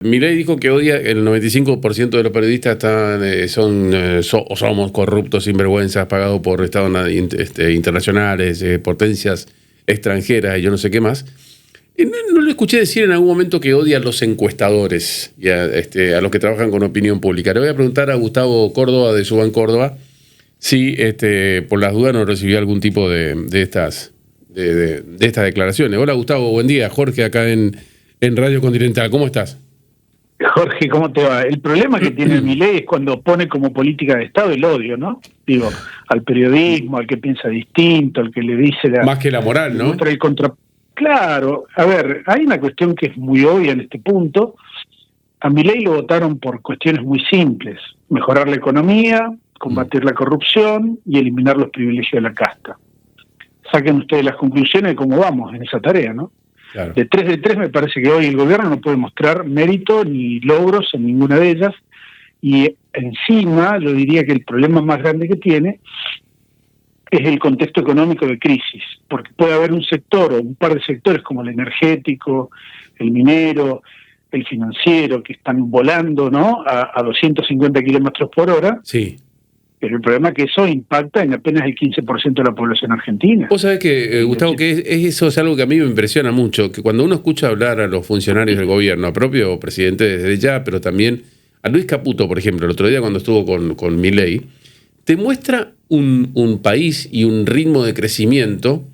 Milei dijo que odia el 95% de los periodistas somos corruptos, sinvergüenzas, pagados por estados internacionales, potencias extranjeras y yo no sé qué más. No le escuché decir en algún momento que odia a los encuestadores y a los que trabajan con opinión pública. Le voy a preguntar a Gustavo Córdoba de Suban Córdoba si por las dudas no recibió algún tipo de estas declaraciones. Hola Gustavo, buen día. Jorge acá en Radio Continental. ¿Cómo estás? Jorge, ¿cómo te va? El problema que tiene Milei es cuando pone como política de Estado el odio, ¿no? Digo, al periodismo, al que piensa distinto, al que le dice... Más que la moral, ¿no? Claro, a ver, hay una cuestión que es muy obvia en este punto. A Milei lo votaron por cuestiones muy simples. Mejorar la economía, combatir la corrupción y eliminar los privilegios de la casta. Saquen ustedes las conclusiones de cómo vamos en esa tarea, ¿no? Claro. De 3 de 3 me parece que hoy el gobierno no puede mostrar mérito ni logros en ninguna de ellas, y encima yo diría que el problema más grande que tiene es el contexto económico de crisis, porque puede haber un sector o un par de sectores como el energético, el minero, el financiero, que están volando, ¿no?, a 250 kilómetros por hora. Sí. Pero el problema es que eso impacta en apenas el 15% de la población argentina. Vos sabés que, Gustavo, que eso es algo que a mí me impresiona mucho, que cuando uno escucha hablar a los funcionarios del gobierno, a propio presidente desde ya, pero también a Luis Caputo, por ejemplo, el otro día cuando estuvo con Milei, te muestra un país y un ritmo de crecimiento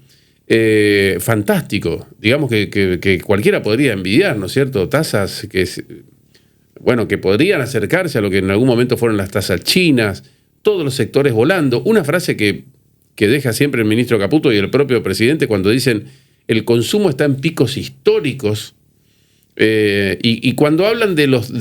fantástico, digamos que cualquiera podría envidiar, ¿no es cierto? Tasas que podrían acercarse a lo que en algún momento fueron las tasas chinas, todos los sectores volando. Una frase que deja siempre el ministro Caputo y el propio presidente cuando dicen el consumo está en picos históricos, y cuando hablan de los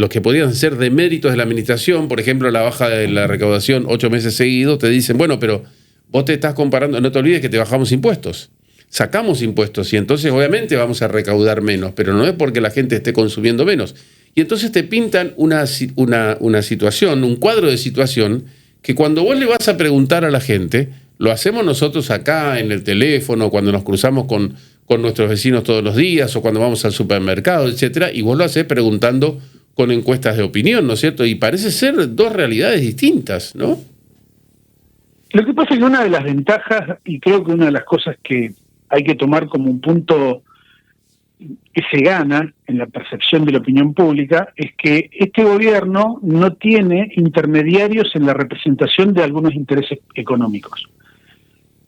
que podrían ser deméritos de la administración, por ejemplo la baja de la recaudación 8 meses seguidos, te dicen, bueno, pero vos te estás comparando, no te olvides que te bajamos impuestos, sacamos impuestos y entonces obviamente vamos a recaudar menos, pero no es porque la gente esté consumiendo menos. Y entonces te pintan una situación, un cuadro de situación, que cuando vos le vas a preguntar a la gente, lo hacemos nosotros acá en el teléfono, cuando nos cruzamos con nuestros vecinos todos los días, o cuando vamos al supermercado, etcétera, y vos lo hacés preguntando con encuestas de opinión, ¿no es cierto? Y parece ser dos realidades distintas, ¿no? Lo que pasa es que una de las ventajas, y creo que una de las cosas que hay que tomar como un punto que se gana en la percepción de la opinión pública, es que este gobierno no tiene intermediarios en la representación de algunos intereses económicos.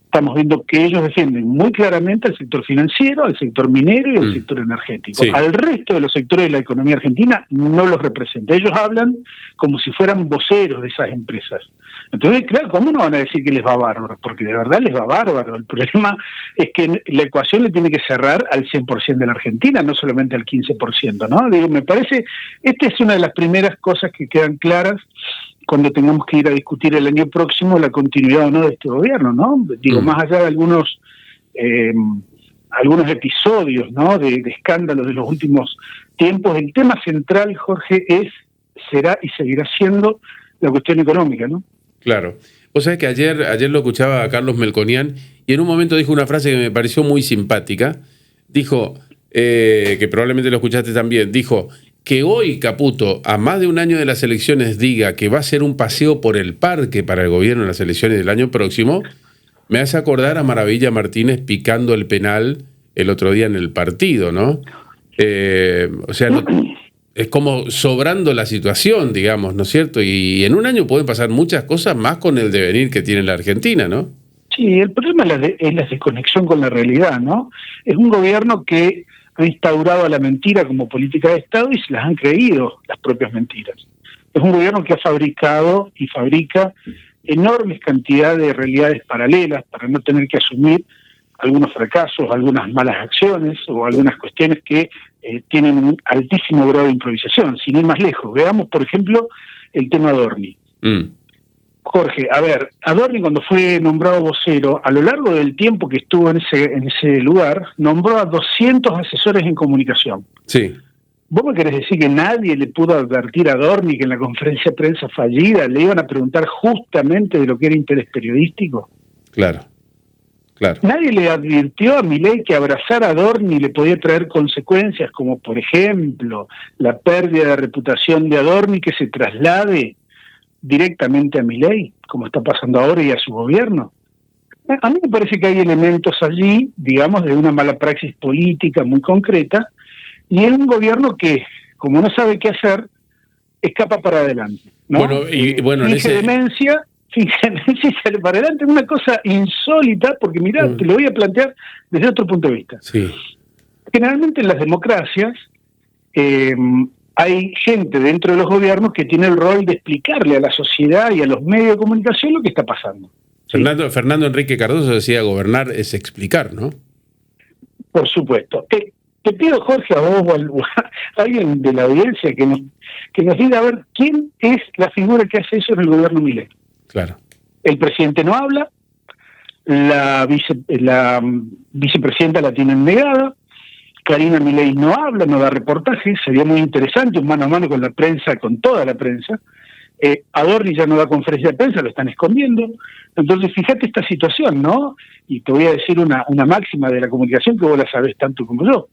Estamos viendo que ellos defienden muy claramente al sector financiero, al sector minero y al sector energético. Sí. Al resto de los sectores de la economía argentina no los representa. Ellos hablan como si fueran voceros de esas empresas. Entonces, claro, ¿cómo no van a decir que les va bárbaro? Porque de verdad les va bárbaro. El problema es que la ecuación le tiene que cerrar al 100% de la Argentina, no solamente al 15%, ¿no? Digo, me parece, esta es una de las primeras cosas que quedan claras cuando tengamos que ir a discutir el año próximo la continuidad o no de este gobierno, ¿no? Digo, más allá de algunos episodios, ¿no?, de escándalos de los últimos tiempos, el tema central, Jorge, será y seguirá siendo la cuestión económica, ¿no? Claro. Vos sabés que ayer lo escuchaba a Carlos Melconian y en un momento dijo una frase que me pareció muy simpática. Dijo, que probablemente lo escuchaste también, dijo que hoy Caputo, a más de un año de las elecciones, diga que va a ser un paseo por el parque para el gobierno en las elecciones del año próximo, me hace acordar a Maravilla Martínez picando el penal el otro día en el partido, ¿no? O sea, es como sobrando la situación, digamos, ¿no es cierto? Y en un año pueden pasar muchas cosas más con el devenir que tiene la Argentina, ¿no? Sí, el problema es la desconexión con la realidad, ¿no? Es un gobierno que ha instaurado a la mentira como política de Estado y se las han creído las propias mentiras. Es un gobierno que ha fabricado y fabrica enormes cantidades de realidades paralelas para no tener que asumir algunos fracasos, algunas malas acciones o algunas cuestiones que tienen un altísimo grado de improvisación. Sin ir más lejos, veamos, por ejemplo, el tema Adorni. Jorge, a ver, Adorni cuando fue nombrado vocero, a lo largo del tiempo que estuvo en ese lugar, nombró a 200 asesores en comunicación. Sí. ¿Vos me querés decir que nadie le pudo advertir a Adorni que en la conferencia de prensa fallida le iban a preguntar justamente de lo que era interés periodístico? Claro. Claro. Nadie le advirtió a Milei que abrazar a Adorni le podía traer consecuencias como, por ejemplo, la pérdida de reputación de Adorni que se traslade directamente a Milei, como está pasando ahora, y a su gobierno. A mí me parece que hay elementos allí, digamos, de una mala praxis política muy concreta, y es un gobierno que, como no sabe qué hacer, escapa para adelante, ¿no? Bueno, bueno, finge demencia y sale para adelante. Una cosa insólita, porque mirá, te lo voy a plantear desde otro punto de vista. Sí. Generalmente en las democracias hay gente dentro de los gobiernos que tiene el rol de explicarle a la sociedad y a los medios de comunicación lo que está pasando. ¿Sí? Fernando Enrique Cardoso decía, gobernar es explicar, ¿no? Por supuesto. Te pido, Jorge, a vos o a alguien de la audiencia que nos diga, a ver, ¿quién es la figura que hace eso en el gobierno Milei? Claro. El presidente no habla, la vicepresidenta la tienen negada, Karina Milei no habla, no da reportajes, sería muy interesante un mano a mano con la prensa, con toda la prensa. Adorni ya no da conferencia de prensa, lo están escondiendo. Entonces, fíjate esta situación, ¿no? Y te voy a decir una máxima de la comunicación que vos la sabés tanto como yo.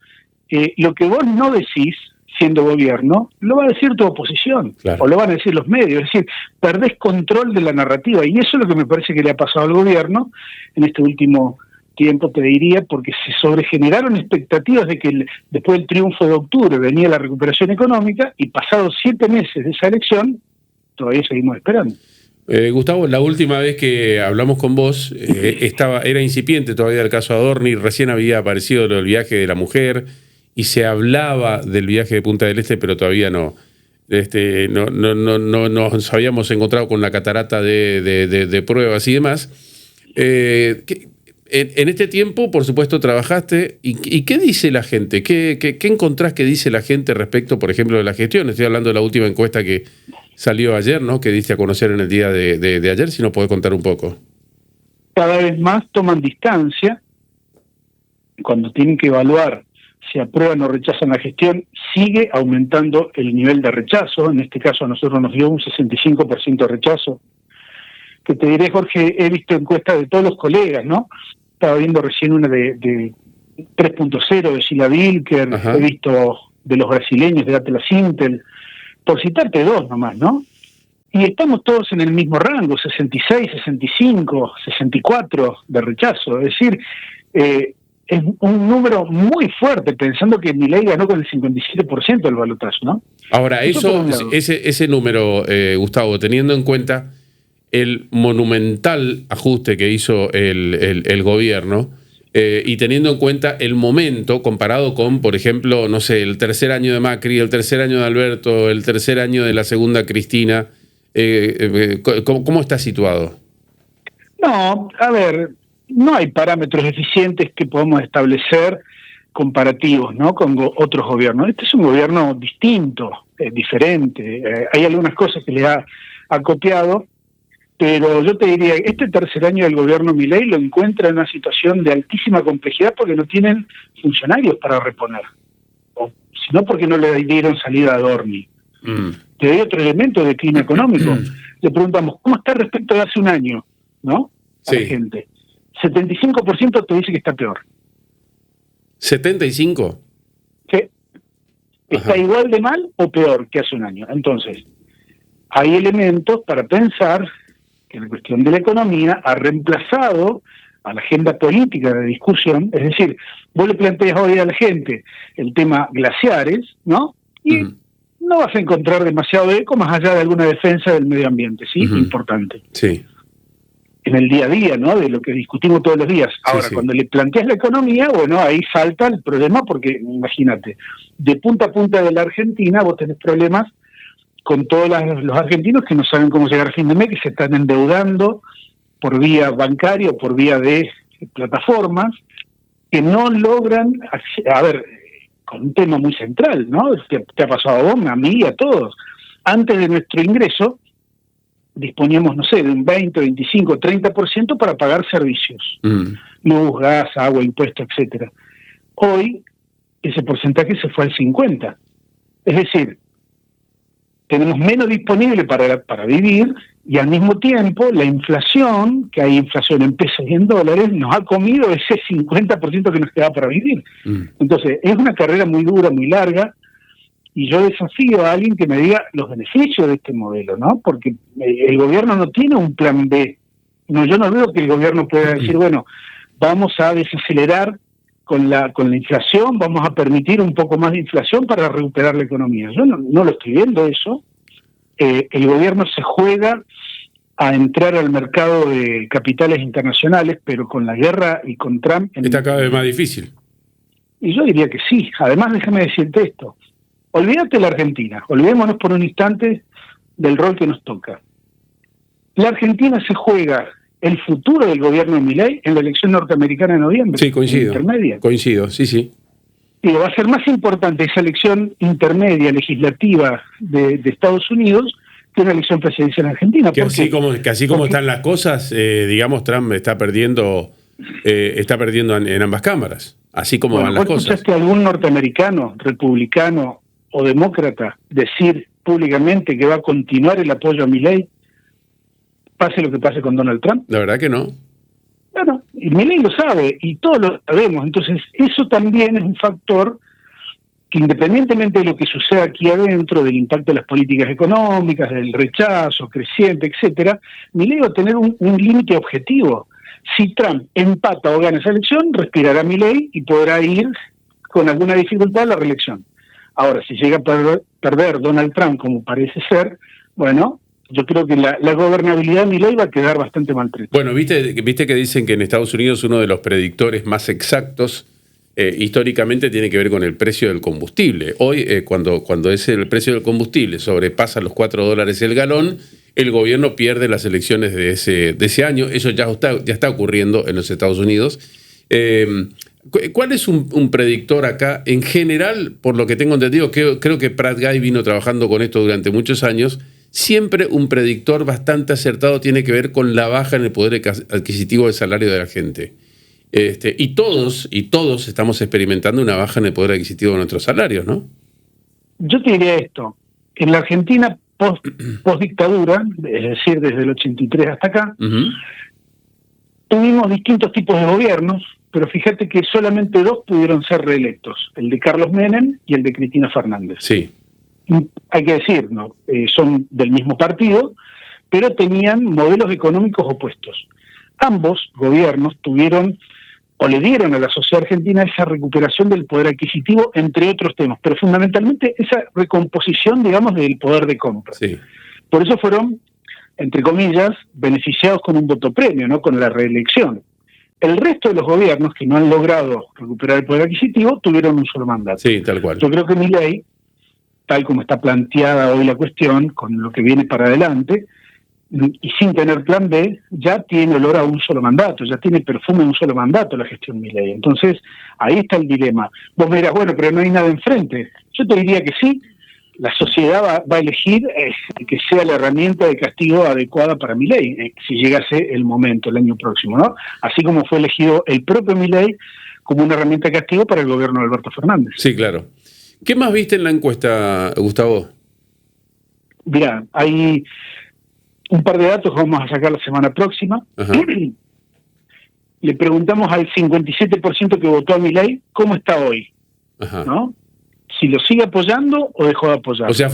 Lo que vos no decís, siendo gobierno, lo va a decir tu oposición, claro, o lo van a decir los medios. Es decir, perdés control de la narrativa, y eso es lo que me parece que le ha pasado al gobierno en este último tiempo, te diría, porque se sobregeneraron expectativas de que después del triunfo de octubre venía la recuperación económica, y pasados 7 meses de esa elección, todavía seguimos esperando. Gustavo, la última vez que hablamos con vos, era incipiente todavía el caso Adorni, recién había aparecido el viaje de la mujer, y se hablaba del viaje de Punta del Este, pero todavía no nos habíamos encontrado con la catarata de pruebas y demás. En este tiempo, por supuesto, trabajaste. ¿Y qué dice la gente? ¿Qué encontrás que dice la gente respecto, por ejemplo, de la gestión? Estoy hablando de la última encuesta que salió ayer, ¿no? Que diste a conocer en el día de ayer, si nos podés contar un poco. Cada vez más toman distancia. Cuando tienen que evaluar si aprueban o rechazan la gestión, sigue aumentando el nivel de rechazo. En este caso a nosotros nos dio un 65% de rechazo. Que te diré, Jorge, he visto encuestas de todos los colegas, ¿no? Estaba viendo recién una de 3.0 de Sheila Wilker, he visto de los brasileños de Atlas Intel, por citarte dos nomás, ¿no? Y estamos todos en el mismo rango, 66, 65, 64 de rechazo. Es decir, es un número muy fuerte, pensando que Milei ganó con el 57% del balotaje, ¿no? Ahora, ese número, Gustavo, teniendo en cuenta el monumental ajuste que hizo el gobierno, y teniendo en cuenta el momento comparado con, por ejemplo, no sé, el tercer año de Macri, el tercer año de Alberto, el tercer año de la segunda Cristina, ¿cómo está situado? No, a ver, no hay parámetros eficientes que podamos establecer comparativos, ¿no?, con otros gobiernos. Este es un gobierno distinto, diferente. Hay algunas cosas que le ha copiado, pero yo te diría, este tercer año del gobierno Milei lo encuentra en una situación de altísima complejidad porque no tienen funcionarios para reponer, o sino porque no le dieron salida a Adorni. Te doy otro elemento de clima económico. Le preguntamos, ¿cómo está respecto de hace un año? ¿No? A la gente. 75% te dice que está peor. ¿75? Sí. ¿Está igual de mal o peor que hace un año? Entonces, hay elementos para pensar que la cuestión de la economía ha reemplazado a la agenda política de discusión. Es decir, vos le planteas hoy a la gente el tema glaciares, ¿no? Y no vas a encontrar demasiado eco más allá de alguna defensa del medio ambiente, ¿sí? Importante. Sí. En el día a día, ¿no?, de lo que discutimos todos los días. Ahora, cuando le planteas la economía, bueno, ahí salta el problema porque, imagínate, de punta a punta de la Argentina vos tenés problemas con todos los argentinos que no saben cómo llegar a fin de mes, que se están endeudando por vía bancaria o por vía de plataformas, que no logran, a ver, con un tema muy central, ¿no? Te ha pasado a vos, a mí y a todos. Antes de nuestro ingreso, disponíamos, no sé, de un 20, 25, 30% para pagar servicios. Luz, gas, agua, impuestos, etcétera. Hoy, ese porcentaje se fue al 50%. Es decir, tenemos menos disponible para vivir, y al mismo tiempo la inflación, que hay inflación en pesos y en dólares, nos ha comido ese 50% que nos queda para vivir. Entonces, es una carrera muy dura, muy larga, y yo desafío a alguien que me diga los beneficios de este modelo, ¿no? Porque el gobierno no tiene un plan B. No, yo no veo que el gobierno pueda decir, bueno, vamos a desacelerar con la inflación, vamos a permitir un poco más de inflación para recuperar la economía. Yo no lo estoy viendo eso. El gobierno se juega a entrar al mercado de capitales internacionales, pero con la guerra y con Trump... Está cada vez más difícil. Y yo diría que sí. Además, déjame decirte esto. Olvídate de la Argentina. Olvidémonos por un instante del rol que nos toca. La Argentina se juega el futuro del gobierno de Milei en la elección norteamericana de noviembre. Sí, coincido. Intermedia. Coincido, sí. Y va a ser más importante esa elección intermedia legislativa de Estados Unidos que una elección presidencial en Argentina. Que así como están las cosas, digamos, Trump está perdiendo en ambas cámaras, así como van las cosas. ¿Escuchaste a algún norteamericano, republicano o demócrata decir públicamente que va a continuar el apoyo a Milei, pase lo que pase con Donald Trump? La verdad que no. Bueno, y Milei lo sabe, y todos lo sabemos. Entonces, eso también es un factor que, independientemente de lo que suceda aquí adentro, del impacto de las políticas económicas, del rechazo creciente, etcétera, Milei va a tener un límite objetivo. Si Trump empata o gana esa elección, respirará Milei y podrá ir con alguna dificultad a la reelección. Ahora, si llega a perder Donald Trump, como parece ser, bueno, yo creo que la gobernabilidad de Milei va a quedar bastante maltratada. Bueno, viste que dicen que en Estados Unidos uno de los predictores más exactos históricamente tiene que ver con el precio del combustible. Hoy, cuando es el precio del combustible sobrepasa los $4 el galón, el gobierno pierde las elecciones de ese año. Eso ya está ocurriendo en los Estados Unidos. ¿Cuál es un predictor acá? En general, por lo que tengo entendido, creo que Pratt Guy vino trabajando con esto durante muchos años. Siempre un predictor bastante acertado tiene que ver con la baja en el poder adquisitivo del salario de la gente. Y todos estamos experimentando una baja en el poder adquisitivo de nuestros salarios, ¿no? Yo te diría esto. En la Argentina post-dictadura, es decir, desde el 83 hasta acá, tuvimos distintos tipos de gobiernos, pero fíjate que solamente dos pudieron ser reelectos, el de Carlos Menem y el de Cristina Fernández. Sí. Hay que decirlo, son del mismo partido, pero tenían modelos económicos opuestos. Ambos gobiernos tuvieron o le dieron a la sociedad argentina esa recuperación del poder adquisitivo, entre otros temas, pero fundamentalmente esa recomposición, digamos, del poder de compra. Sí. Por eso fueron, entre comillas, beneficiados con un voto premio, no con la reelección. El resto de los gobiernos que no han logrado recuperar el poder adquisitivo tuvieron un solo mandato. Sí, tal cual. Yo creo que Milei, tal como está planteada hoy la cuestión, con lo que viene para adelante, y sin tener plan B, ya tiene olor a un solo mandato, ya tiene perfume de un solo mandato la gestión Milei. Entonces, ahí está el dilema. Vos me dirás, bueno, pero no hay nada enfrente. Yo te diría que sí, la sociedad va a elegir que sea la herramienta de castigo adecuada para Milei, si llegase el momento, el año próximo, ¿no? Así como fue elegido el propio Milei como una herramienta de castigo para el gobierno de Alberto Fernández. Sí, claro. ¿Qué más viste en la encuesta, Gustavo? Mirá, hay un par de datos que vamos a sacar la semana próxima. Le preguntamos al 57% que votó a Milei cómo está hoy, ¿no? Si lo sigue apoyando o dejó de apoyar. O sea,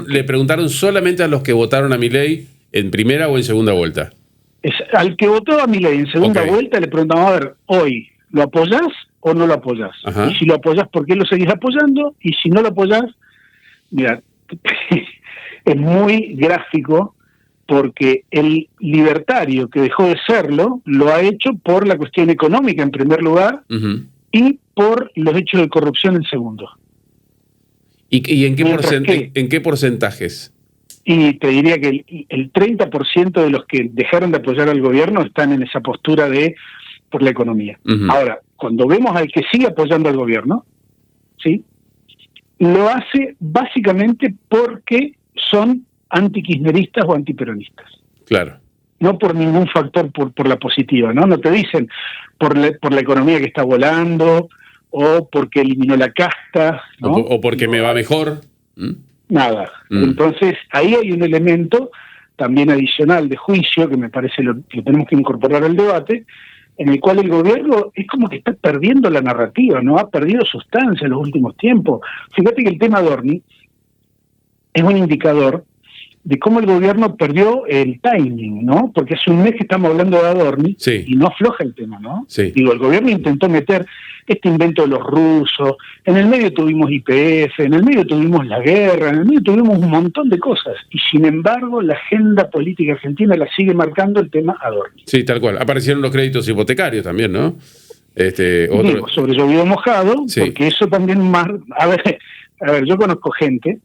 le preguntaron solamente a los que votaron a Milei en primera o en segunda vuelta. Al que votó a Milei en segunda vuelta le preguntamos, a ver, hoy, ¿lo apoyás o no lo apoyás? Y si lo apoyás, ¿por qué lo seguís apoyando? Y si no lo apoyás, mira, es muy gráfico, porque el libertario que dejó de serlo lo ha hecho por la cuestión económica en primer lugar y por los hechos de corrupción en segundo. ¿Y en qué porcentajes? Y te diría que el 30% de los que dejaron de apoyar al gobierno están en esa postura de por la economía. Ahora, cuando vemos al que sigue apoyando al gobierno, ¿sí?, lo hace básicamente porque son antikirchneristas o antiperonistas. Claro. No por ningún factor por la positiva, ¿no? No te dicen por la economía que está volando, o porque eliminó la casta, ¿no? O porque me va mejor. nada. Entonces, ahí hay un elemento también adicional de juicio que me parece que tenemos que incorporar al debate, en el cual el gobierno es como que está perdiendo la narrativa, ¿no? Ha perdido sustancia en los últimos tiempos. Fíjate que el tema Adorni es un indicador de cómo el gobierno perdió el timing, ¿no? Porque hace un mes que estamos hablando de Adorni y no afloja el tema, ¿no? Sí. Digo, el gobierno intentó meter este invento de los rusos, en el medio tuvimos YPF, en el medio tuvimos la guerra, en el medio tuvimos un montón de cosas, y sin embargo la agenda política argentina la sigue marcando el tema Adorni. Sí, tal cual. Aparecieron los créditos hipotecarios también, ¿no? Digo, sobre llovido mojado, porque eso también más... A ver, yo conozco gente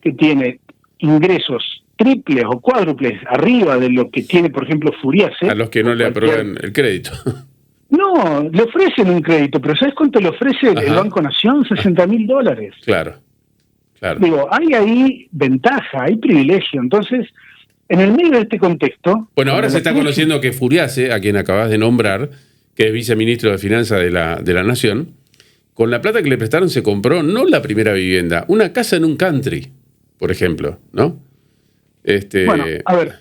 que tiene ingresos triples o cuádruples arriba de lo que tiene, por ejemplo, Furiase. A los que no le aprueban el crédito. No, le ofrecen un crédito, pero ¿sabes cuánto le ofrece el Banco Nación? $60.000. Claro. Digo, hay ahí ventaja, hay privilegio. Entonces, en el medio de este contexto... Bueno, ahora se está conociendo que Furiase, a quien acabas de nombrar, que es viceministro de Finanzas de la Nación, con la plata que le prestaron se compró no la primera vivienda, una casa en un country, por ejemplo, ¿no? Bueno, a ver,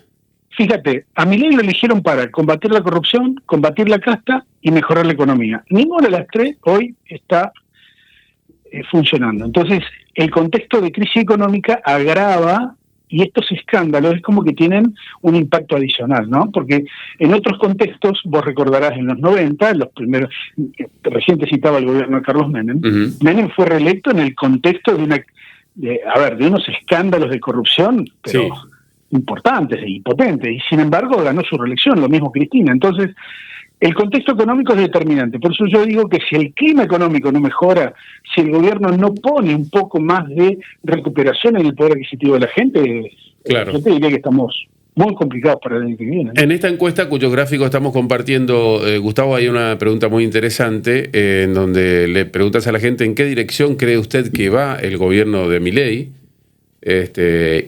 fíjate, a Milei lo eligieron para combatir la corrupción, combatir la casta y mejorar la economía. Ninguna de las tres hoy está funcionando. Entonces, el contexto de crisis económica agrava, y estos escándalos es como que tienen un impacto adicional, ¿no? Porque en otros contextos, vos recordarás en los 90, los primeros, recién te citaba el gobierno de Carlos Menem, Menem fue reelecto en el contexto de unos escándalos de corrupción, pero importantes y potentes, y sin embargo ganó su reelección, lo mismo Cristina. Entonces, el contexto económico es determinante. Por eso yo digo que si el clima económico no mejora, si el gobierno no pone un poco más de recuperación en el poder adquisitivo de la gente, yo te diría que estamos muy complicados para el año que viene, ¿no? En esta encuesta, cuyo gráfico estamos compartiendo, Gustavo, hay una pregunta muy interesante en donde le preguntas a la gente en qué dirección cree usted que va el gobierno de Milei,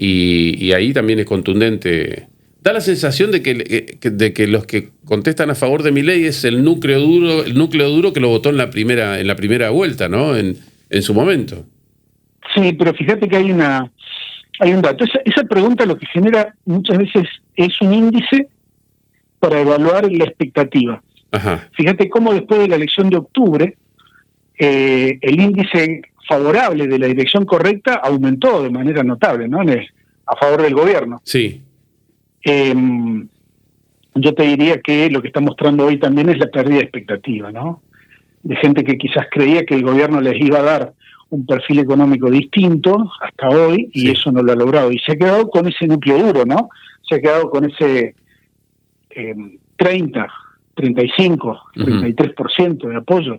y ahí también es contundente. Da la sensación de que los que contestan a favor de Milei es el núcleo duro que lo votó en la primera vuelta, ¿no? En su momento. Sí, pero fíjate que hay un dato. Esa pregunta lo que genera muchas veces es un índice para evaluar la expectativa. Fíjate cómo después de la elección de octubre, el índice favorable de la dirección correcta aumentó de manera notable, ¿no? A favor del gobierno. Sí. Yo te diría que lo que está mostrando hoy también es la pérdida de expectativa, ¿no? De gente que quizás creía que el gobierno les iba a dar un perfil económico distinto hasta hoy, y eso no lo ha logrado. Y se ha quedado con ese núcleo duro, ¿no? Se ha quedado con ese 30, 35, 33% de apoyo,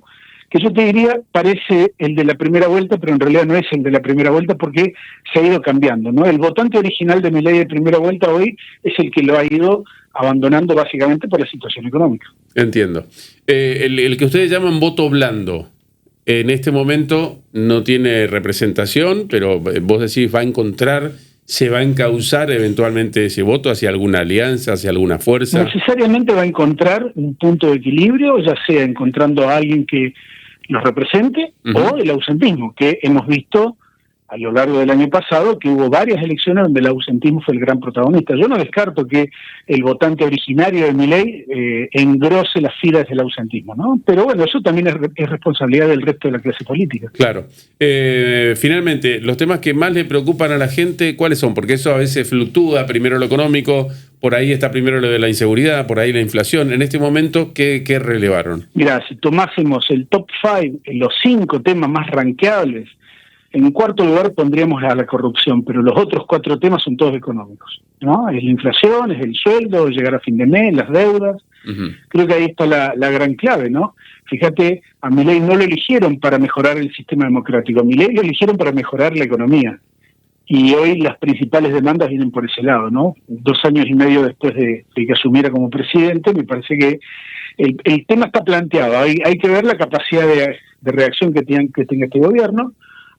que yo te diría parece el de la primera vuelta, pero en realidad no es el de la primera vuelta porque se ha ido cambiando, ¿no? El votante original de Milei de primera vuelta hoy es el que lo ha ido abandonando básicamente por la situación económica. Entiendo. El que ustedes llaman voto blando, en este momento no tiene representación, pero vos decís se va a encauzar eventualmente ese voto hacia alguna alianza, hacia alguna fuerza. Necesariamente va a encontrar un punto de equilibrio, ya sea encontrando a alguien que los represente o el ausentismo, que hemos visto a lo largo del año pasado que hubo varias elecciones donde el ausentismo fue el gran protagonista. Yo no descarto que el votante originario de Milei engrose las filas del ausentismo, ¿no? Pero bueno, eso también es responsabilidad del resto de la clase política. Claro. Finalmente, los temas que más le preocupan a la gente, ¿cuáles son? Porque eso a veces fluctúa, primero lo económico, por ahí está primero lo de la inseguridad, por ahí la inflación. En este momento, ¿qué relevaron? Mirá, si tomásemos el top 5, los 5 temas más rankeables, en cuarto lugar pondríamos a la corrupción, pero los otros 4 temas son todos económicos, ¿no? Es la inflación, es el sueldo, llegar a fin de mes, las deudas. Creo que ahí está la gran clave, ¿no? Fíjate, a Milei no lo eligieron para mejorar el sistema democrático, a Milei lo eligieron para mejorar la economía. Y hoy las principales demandas vienen por ese lado, ¿no? 2 años y medio después de que asumiera como presidente, me parece que el tema está planteado. Hay que ver la capacidad de reacción que tenga este gobierno.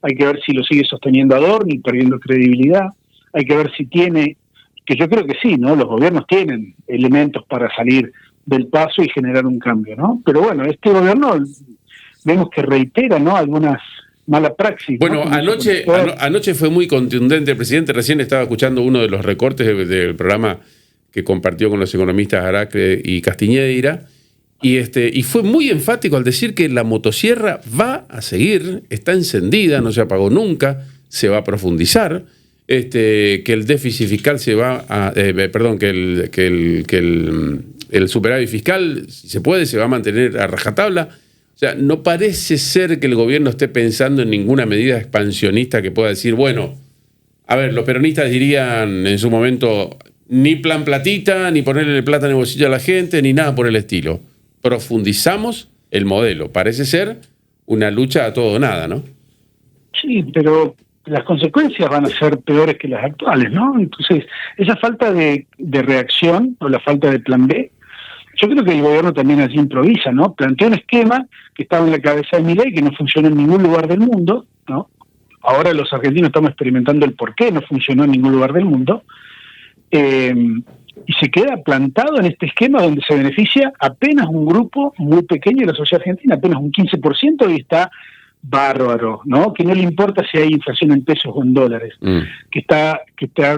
Hay que ver si lo sigue sosteniendo Adorni, perdiendo credibilidad. Hay que ver si tiene, que yo creo que sí, ¿no? Los gobiernos tienen elementos para salir del paso y generar un cambio, ¿no? Pero bueno, este gobierno vemos que reitera, ¿no? Algunas mala praxis. Bueno, ¿no? anoche fue muy contundente el presidente. Recién estaba escuchando uno de los recortes del programa que compartió con los economistas Aracre y Castiñeira, y fue muy enfático al decir que la motosierra va a seguir, está encendida, no se apagó nunca, se va a profundizar, que el déficit fiscal se va a... el superávit fiscal, si se puede, se va a mantener a rajatabla. O sea, no parece ser que el gobierno esté pensando en ninguna medida expansionista que pueda decir, bueno, a ver, los peronistas dirían en su momento, ni plan platita, ni ponerle plata en el bolsillo a la gente, ni nada por el estilo. Profundizamos el modelo. Parece ser una lucha a todo o nada, ¿no? Sí, pero las consecuencias van a ser peores que las actuales, ¿no? Entonces, esa falta de reacción o la falta de plan B, yo creo que el gobierno también allí improvisa, ¿no? Plantea un esquema que estaba en la cabeza de Milei, que no funciona en ningún lugar del mundo, ¿no? Ahora los argentinos estamos experimentando el por qué no funcionó en ningún lugar del mundo, y se queda plantado en este esquema donde se beneficia apenas un grupo muy pequeño de la sociedad argentina, apenas un 15%, y está bárbaro, ¿no? Que no le importa si hay inflación en pesos o en dólares, que está,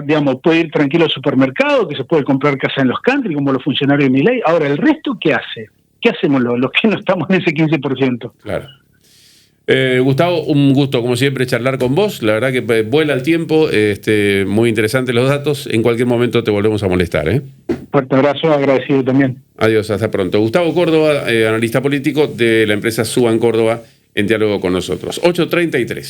digamos, puede ir tranquilo al supermercado, que se puede comprar casa en los country, como los funcionarios de Milei. Ahora, ¿el resto qué hace? ¿Qué hacemos los que no estamos en ese 15%? Claro. Gustavo, un gusto, como siempre, charlar con vos. La verdad que vuela el tiempo, muy interesantes los datos. En cualquier momento te volvemos a molestar, ¿eh? Fuerte abrazo, agradecido también. Adiós, hasta pronto. Gustavo Córdoba, analista político de la empresa Suban Córdoba, en diálogo con nosotros. 8:33.